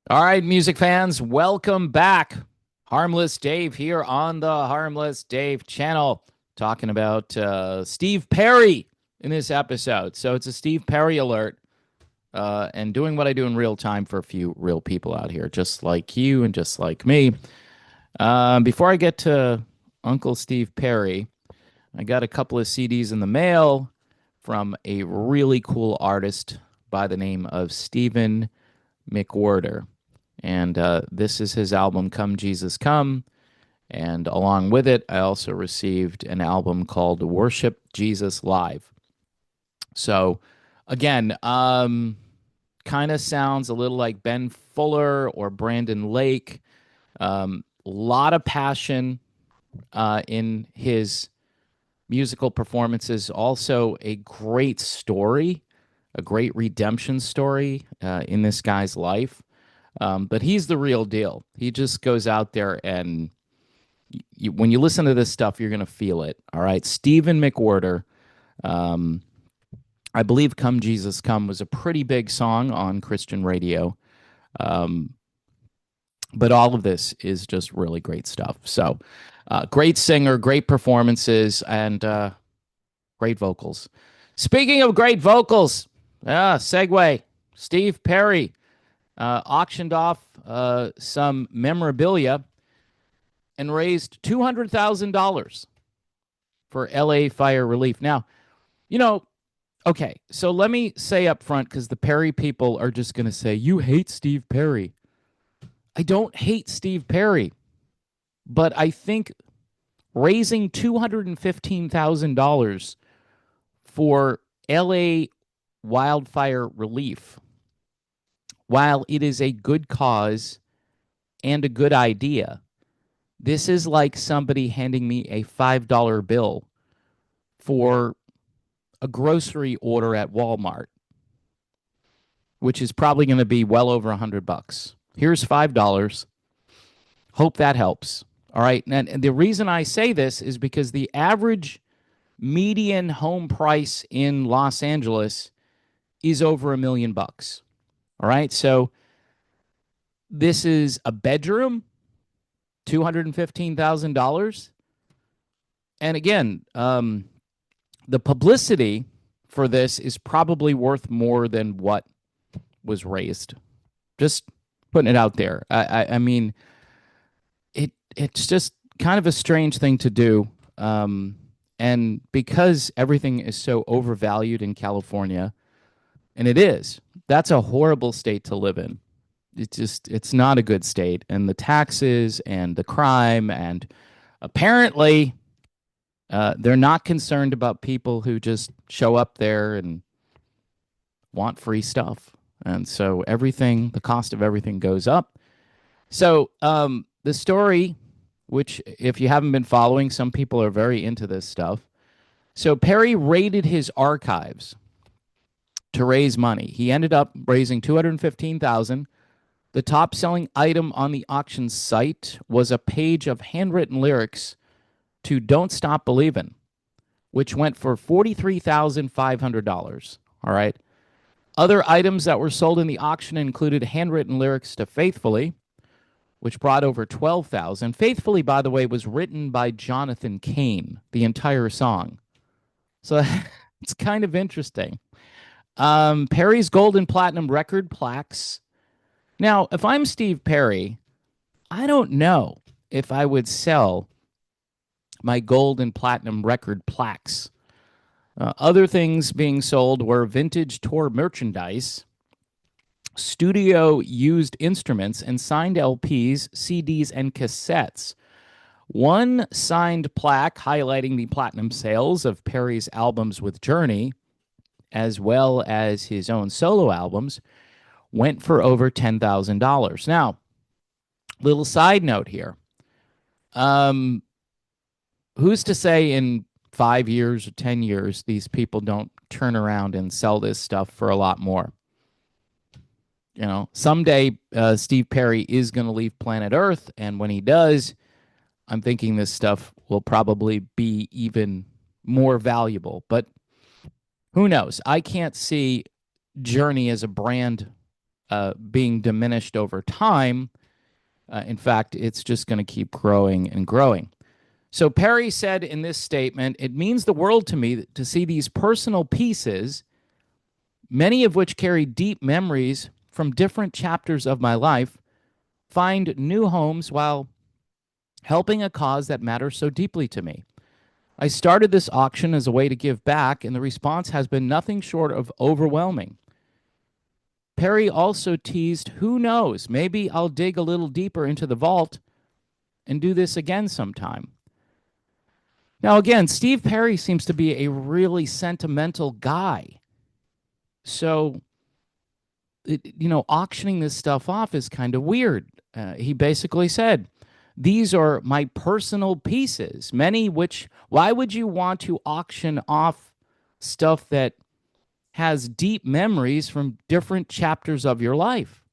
All right, music fans, welcome back. Harmless Dave here on the Harmless Dave channel, talking about Steve Perry in this episode. So it's a Steve Perry alert, and doing what I do in real time for a few real people out here, just like you and just like me. Before I get to Uncle Steve Perry, I got a couple of CDs in the mail from a really cool artist by the name of Stephen McWhirter. And this is his album, Come Jesus Come. And along with it, I also received an album called Worship Jesus Live. So, again, kind of sounds a little like Ben Fuller or Brandon Lake. A lot of passion in his musical performances. Also, a great story, a great redemption story in this guy's life. But he's the real deal. He just goes out there and when you listen to this stuff, you're going to feel it. All right. Stephen McWhirter, um, I believe Come Jesus Come was a pretty big song on Christian radio. Um, but all of this is just really great stuff. So, great singer, great performances, and great vocals. Speaking of great vocals, segue, Steve Perry auctioned off some memorabilia and raised $200,000 for LA fire relief. Now, you know, okay, so let me say up front, because the Perry people are just going to say, you hate Steve Perry. I don't hate Steve Perry, but I think raising $215,000 for LA wildfire relief, while it is a good cause and a good idea, this is like somebody handing me a $5 bill for a grocery order at Walmart, which is probably going to be well over $100. Here's $5. Hope that helps. All right. And the reason I say this is because the average median home price in Los Angeles is over $1 million. All right. So this is a bedroom, $215,000. And again, the publicity for this is probably worth more than what was raised. Just putting it out there. I mean, it's just kind of a strange thing to do. And because everything is so overvalued in California, and it is, that's a horrible state to live in. It's not a good state. And the taxes and the crime, and apparently they're not concerned about people who just show up there and want free stuff. And so everything, the cost of everything goes up. So the story, which if you haven't been following, some people are very into this stuff. So Perry raided his archives to raise money. He ended up raising 215,000. The top selling item on the auction site was a page of handwritten lyrics to Don't Stop Believin', which went for $43,500. All right. Other items that were sold in the auction included handwritten lyrics to Faithfully, which brought over 12,000. Faithfully, by the way, was written by Jonathan Cain, the entire song. So it's kind of interesting. Perry's gold and platinum record plaques. Now, if I'm Steve Perry, I don't know if I would sell my gold and platinum record plaques. Other things being sold were vintage tour merchandise, studio used instruments, and signed LPs, CDs, and cassettes. One signed plaque highlighting the platinum sales of Perry's albums with Journey, as well as his own solo albums, went for over $10,000. Now, little side note here. Who's to say in 5 years or 10 years, these people don't turn around and sell this stuff for a lot more? You know, someday Steve Perry is going to leave planet Earth. And when he does, I'm thinking this stuff will probably be even more valuable. But who knows? I can't see Journey as a brand being diminished over time. In fact, it's just going to keep growing and growing. So Perry said in this statement, "It means the world to me to see these personal pieces, many of which carry deep memories from different chapters of my life, find new homes while helping a cause that matters so deeply to me. I started this auction as a way to give back, and the response has been nothing short of overwhelming." Perry also teased, "Who knows, maybe I'll dig a little deeper into the vault and do this again sometime." Now, again, Steve Perry seems to be a really sentimental guy. So, auctioning this stuff off is kind of weird. He basically said, "These are my personal pieces, many which, why would you want to auction off stuff that has deep memories from different chapters of your life?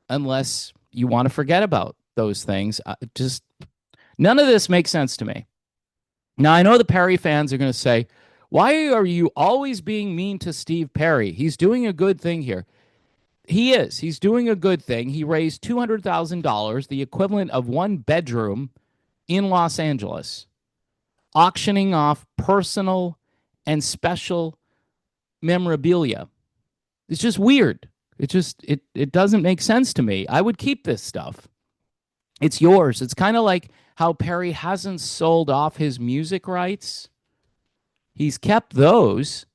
Unless you want to forget about those things." Just none of this makes sense to me. Now, I know the Perry fans are going to say, "Why are you always being mean to Steve Perry? He's doing a good thing here." He is. He's doing a good thing. He raised $200,000, the equivalent of one bedroom in Los Angeles, auctioning off personal and special memorabilia. It's just weird. It doesn't make sense to me. I would keep this stuff. It's yours. It's kind of like how Perry hasn't sold off his music rights. He's kept those,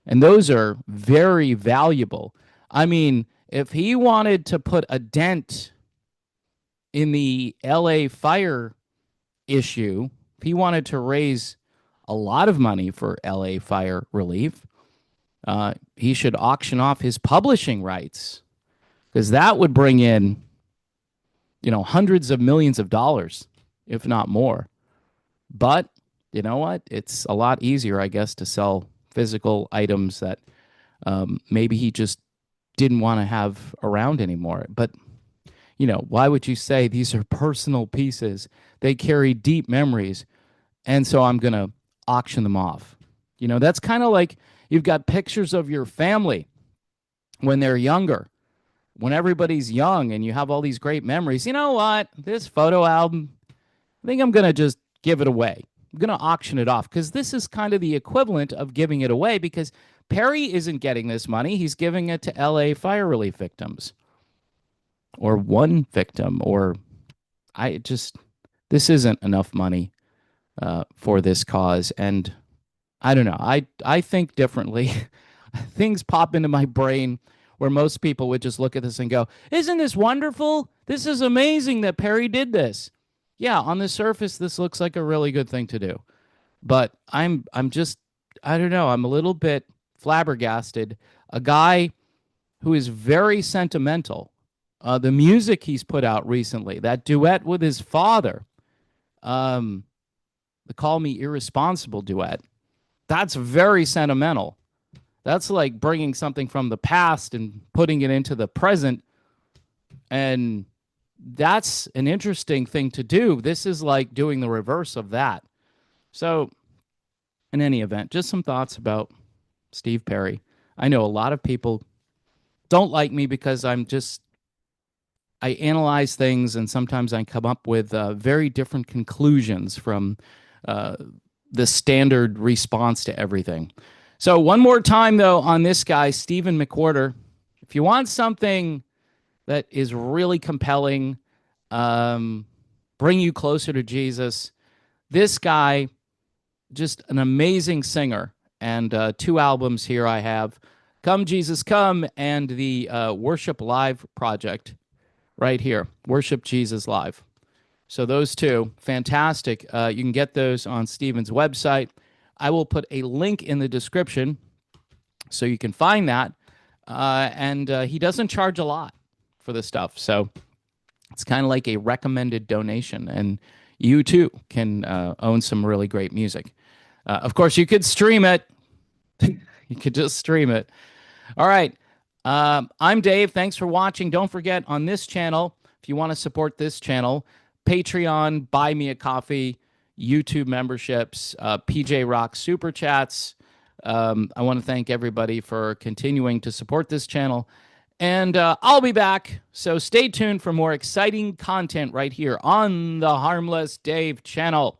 and those are very valuable. I mean, if he wanted to put a dent in the LA fire issue, if he wanted to raise a lot of money for LA fire relief, he should auction off his publishing rights, because that would bring in, hundreds of millions of dollars, if not more. But you know what? It's a lot easier, I guess, to sell physical items that maybe he just didn't want to have around anymore. But, why would you say these are personal pieces? They carry deep memories, and so I'm going to auction them off. That's kind of like you've got pictures of your family when they're younger, when everybody's young, and you have all these great memories. You know what? This photo album, I think I'm going to just give it away. I'm going to auction it off, because this is kind of the equivalent of giving it away, because Perry isn't getting this money. He's giving it to LA fire relief victims, or one victim, or this isn't enough money for this cause. And I don't know. I think differently. Things pop into my brain where most people would just look at this and go, "Isn't this wonderful? This is amazing that Perry did this." Yeah, on the surface, this looks like a really good thing to do. But I'm just, I don't know, I'm a little bit flabbergasted. A guy who is very sentimental. The music he's put out recently, that duet with his father, the "Call Me Irresponsible" duet, that's very sentimental. That's like bringing something from the past and putting it into the present. And that's an interesting thing to do. This is like doing the reverse of that. So, in any event, just some thoughts about Steve Perry. I know a lot of people don't like me because I analyze things, and sometimes I come up with very different conclusions from the standard response to everything. So one more time, though, on this guy, Stephen McWhirter, if you want something that is really compelling, bring you closer to Jesus, this guy, just an amazing singer. And 2 albums here I have, "Come Jesus Come" and the Worship Live project right here, Worship Jesus Live. So those 2, fantastic. You can get those on Stephen's website. I will put a link in the description so you can find that. And he doesn't charge a lot for this stuff. So it's kind of like a recommended donation. And you, too, can own some really great music. Of course, you could stream it. You could just stream it. All right. I'm Dave. Thanks for watching. Don't forget, on this channel, if you want to support this channel, Patreon, Buy Me a Coffee, YouTube memberships, PJ Rock Super Chats. I want to thank everybody for continuing to support this channel. And I'll be back. So stay tuned for more exciting content right here on the Harmless Dave channel.